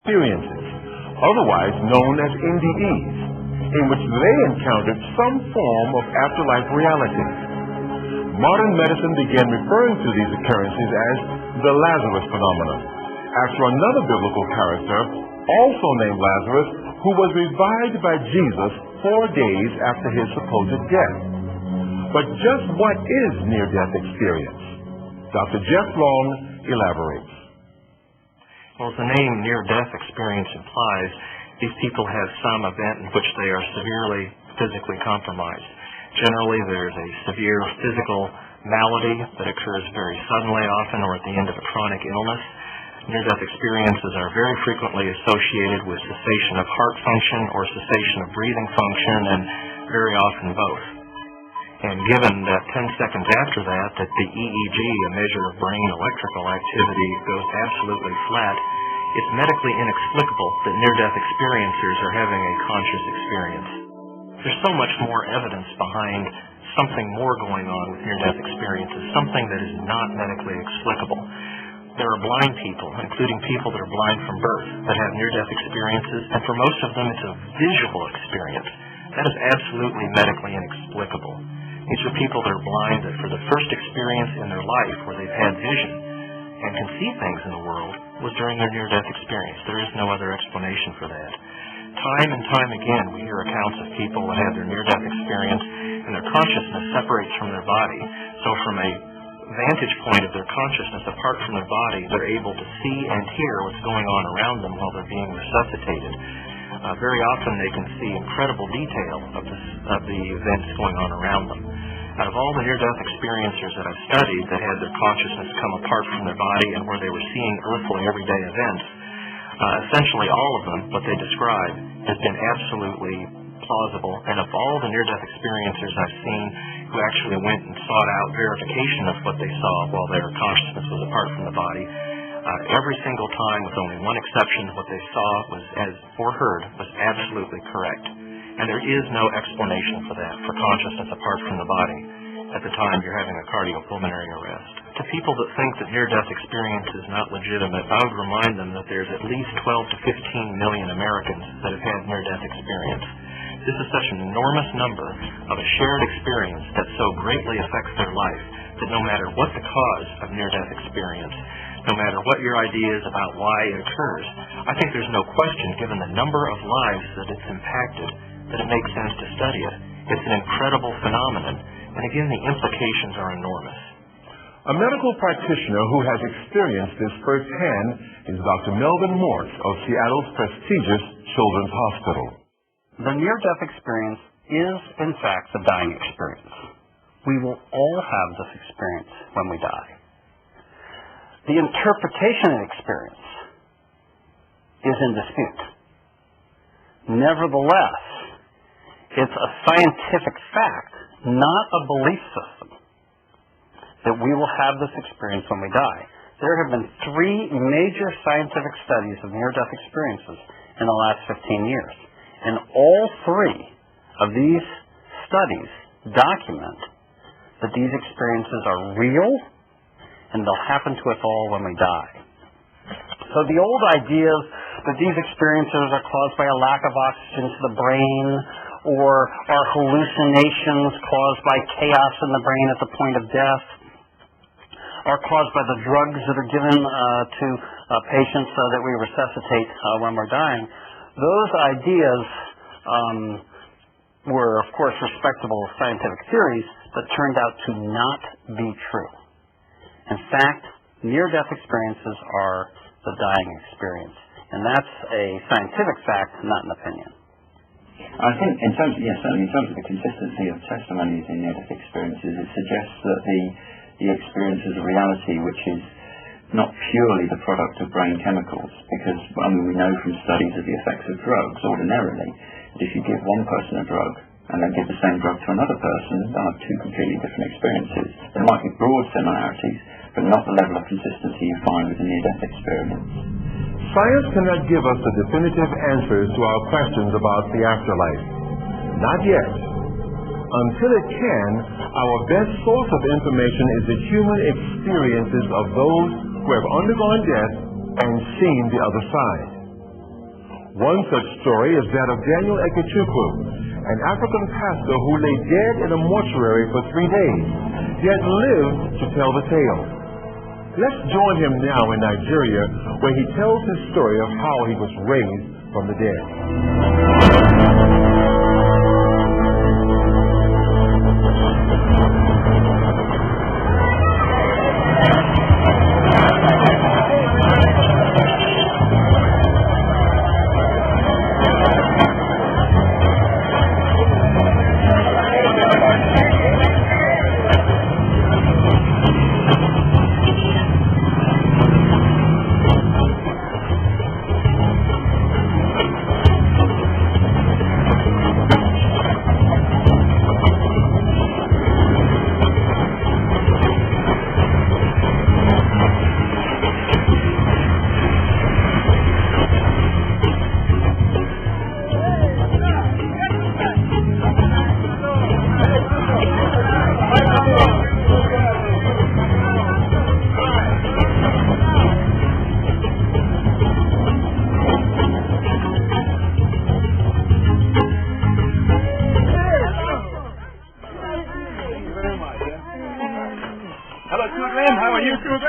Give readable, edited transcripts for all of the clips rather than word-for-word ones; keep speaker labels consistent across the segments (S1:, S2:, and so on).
S1: experiences, otherwise known as NDEs, in which they encountered some form of afterlife reality. Modern medicine began referring to these occurrences as the Lazarus phenomenon, after another biblical character, also named Lazarus, who was revived by Jesus 4 days after his supposed death. But just what is near-death experience? Dr. Jeff Long elaborates.
S2: Well, as the name near-death experience implies, these people have some event in which they are severely physically compromised. Generally, there's a severe physical malady that occurs very suddenly, often, or at the end of a chronic illness. Near-death experiences are very frequently associated with cessation of heart function or cessation of breathing function, and very often both. And given that 10 seconds after that the EEG, a measure of brain electrical activity, goes absolutely flat, it's medically inexplicable that near-death experiencers are having a conscious experience. There's so much more evidence behind something more going on with near-death experiences, something that is not medically explicable. There are blind people, including people that are blind from birth, that have near-death experiences, and for most of them it's a visual experience. That is absolutely medically inexplicable. These are people that are blind that for the first experience in their life where they've had vision and can see things in the world was during their near-death experience. There is no other explanation for that. Time and time again we hear accounts of people that have their near-death experience and their consciousness separates from their body. So from a vantage point of their consciousness apart from their body, they're able to see and hear what's going on around them while they're being resuscitated. Very often they can see incredible detail of the events going on around them. Out of all the near-death experiencers that I've studied that had their consciousness come apart from their body and where they were seeing earthly everyday events, essentially all of them, what they describe, has been absolutely plausible. And of all the near-death experiencers I've seen who actually went and sought out verification of what they saw while their consciousness was apart from the body, every single time, with only one exception, what they saw was, or heard, was absolutely correct. And there is no explanation for that, for consciousness apart from the body, at the time you're having a cardiopulmonary arrest. To people that think that near-death experience is not legitimate, I would remind them that there's at least 12 to 15 million Americans that have had near-death experience. This is such an enormous number of a shared experience that so greatly affects their life that no matter what the cause of near-death experience, no matter what your ideas about why it occurs, I think there's no question, given the number of lives that it's impacted, that it makes sense to study it. It's an incredible phenomenon, and again, the implications are enormous.
S1: A medical practitioner who has experienced this firsthand is Dr. Melvin Morse of Seattle's prestigious Children's Hospital.
S3: The near-death experience is, in fact, the dying experience. We will all have this experience when we die. The interpretation of the experience is in dispute. Nevertheless, it's a scientific fact, not a belief system, that we will have this experience when we die. There have been 3 major scientific studies of near-death experiences in the last 15 years. And all 3 of these studies document that these experiences are real and they'll happen to us all when we die. So the old ideas that these experiences are caused by a lack of oxygen to the brain, or are hallucinations caused by chaos in the brain at the point of death, are caused by the drugs that are given to patients that we resuscitate when we're dying. Those ideas were, of course, respectable scientific theories, but turned out to not be true. In fact, near-death experiences are the dying experience. And that's a scientific fact, not an opinion.
S4: I think certainly in terms of the consistency of testimonies in near-death experiences, it suggests that the experience is a reality which is not purely the product of brain chemicals, because we know from studies of the effects of drugs ordinarily that if you give one person a drug and then give the same drug to another person, they'll have 2 completely different experiences. There might be broad similarities, but not the level of consistency you find with the near-death experience.
S1: Science cannot give us the definitive answers to our questions about the afterlife. Not yet. Until it can, our best source of information is the human experiences of those who have undergone death and seen the other side. One such story is that of Daniel Ekechukwu, an African pastor who lay dead in a mortuary for 3 days, yet lived to tell the tale. Let's join him now in Nigeria, where he tells his story of how he was raised from the dead.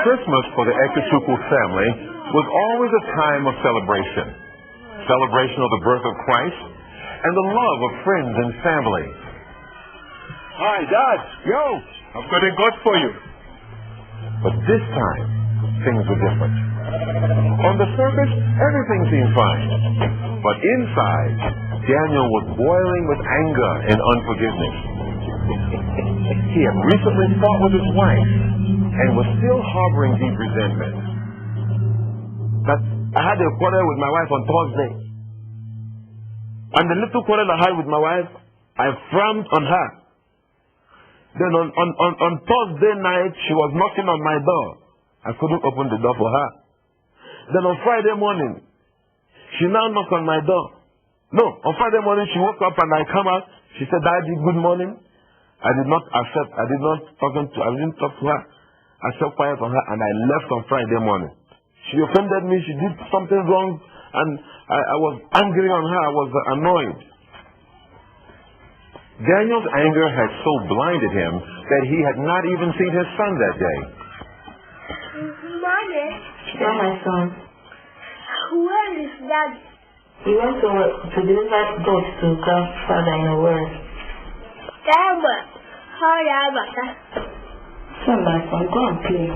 S1: Christmas for the Ekechukwu family was always a time of celebration. Celebration of the birth of Christ and the love of friends and family.
S5: Hi, Dad. Yo, I've got a God for you.
S1: But this time, things were different. On the surface, everything seemed fine. But inside, Daniel was boiling with anger and unforgiveness. He had recently fought with his wife and was still harboring deep resentment.
S5: But I had a quarrel with my wife on Thursday. And the little quarrel I had with my wife, I frowned on her. Then on Thursday night, she was knocking on my door. I couldn't open the door for her. Then on Friday morning, she now knocked on my door. No, on Friday morning, she woke up and I come out. She said, Daddy, good morning. I did not accept. I didn't talk to her. I kept quiet on her and I left on Friday morning. She offended me. She did something wrong and I was angry on her. I was annoyed.
S1: Daniel's anger had so blinded him that he had not even seen his son that day.
S6: Mommy.
S7: Yeah, my son.
S6: Where is Daddy?
S7: He went to deliver goods to grandfather in a word.
S6: Dad, how are you?
S7: So, my son, go and play.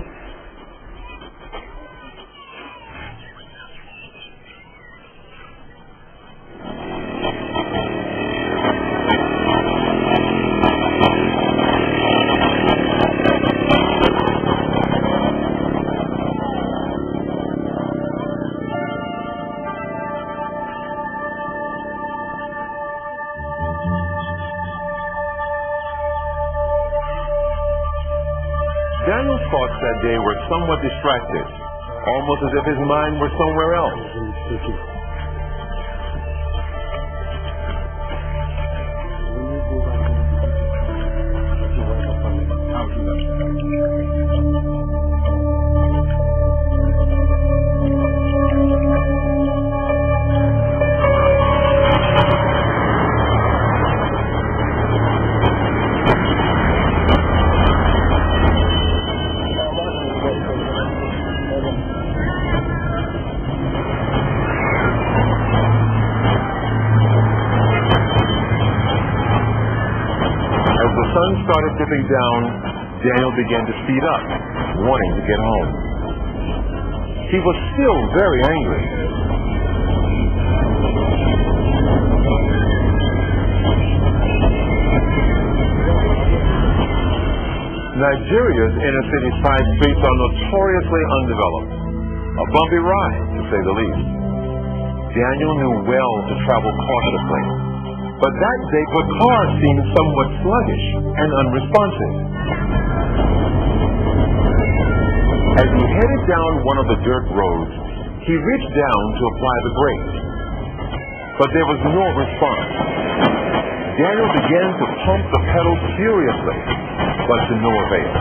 S1: Daniel's thoughts that day were somewhat distracted, almost as if his mind were somewhere else. The sun started dipping down, Daniel began to speed up, wanting to get home. He was still very angry. Nigeria's inner city side streets are notoriously undeveloped, a bumpy ride, to say the least. Daniel knew well to travel cautiously. But that day, the car seemed somewhat sluggish and unresponsive. As he headed down one of the dirt roads, he reached down to apply the brakes. But there was no response. Daniel began to pump the pedal furiously, but to no avail.